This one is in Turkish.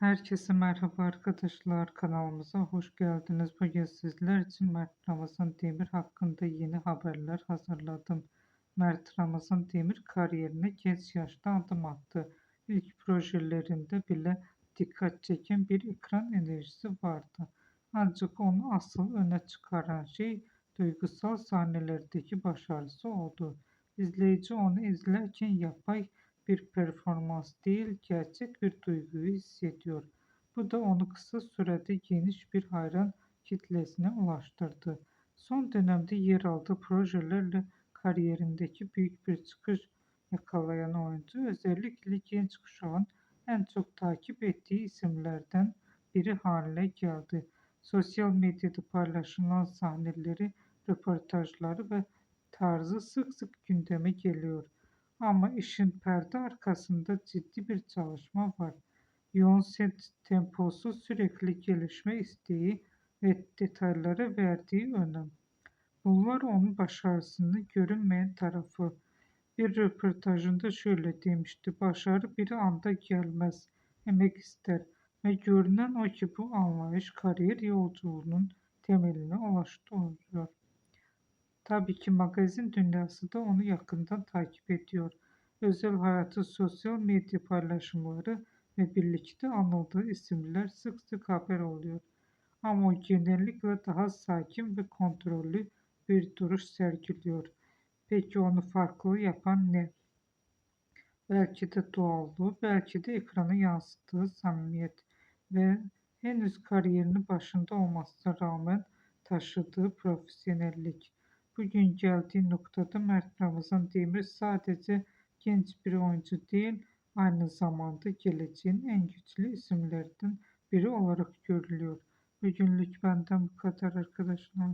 Herkese merhaba arkadaşlar, kanalımıza hoş geldiniz. Bugün sizler için Mert Ramazan Demir hakkında yeni haberler hazırladım. Mert Ramazan Demir kariyerine genç yaşta adım attı. İlk projelerinde bile dikkat çeken bir ekran enerjisi vardı. Ancak onu asıl öne çıkaran şey duygusal sahnelerdeki başarısı oldu. İzleyici onu izlerken yapay bir performans değil, gerçek bir duyguyu hissediyor. Bu da onu kısa sürede geniş bir hayran kitlesine ulaştırdı. Son dönemde yer aldığı projelerle kariyerindeki büyük bir çıkış yakalayan oyuncu, özellikle genç kuşağın en çok takip ettiği isimlerden biri haline geldi. Sosyal medyada paylaşılan sahneleri, röportajları ve tarzı sık sık gündeme geliyor. Ama işin perde arkasında ciddi bir çalışma var. Yoğun set temposu, sürekli gelişme isteği ve detaylara verdiği önem. Bunlar onun başarısının görünmeyen tarafı. Bir röportajında şöyle demişti: başarı bir anda gelmez, emek ister ve görünen o ki bu anlayış kariyer yolculuğunun temeline ulaştırıyor. Tabii ki magazin dünyası da onu yakından takip ediyor. Özel hayatı, sosyal medya paylaşımları ve birlikte anıldığı isimler sık sık haber oluyor. Ama o genellikle daha sakin ve kontrollü bir duruş sergiliyor. Peki onu farklı yapan ne? Belki de doğallığı, belki de ekrana yansıttığı samimiyet ve henüz kariyerinin başında olmasına rağmen taşıdığı profesyonellik. Bugün geldiği noktada Mert Ramazan Demir sadece genç bir oyuncu değil, aynı zamanda geleceğin en güçlü isimlerden biri olarak görülüyor. Bugünlük benden bu kadar arkadaşlar.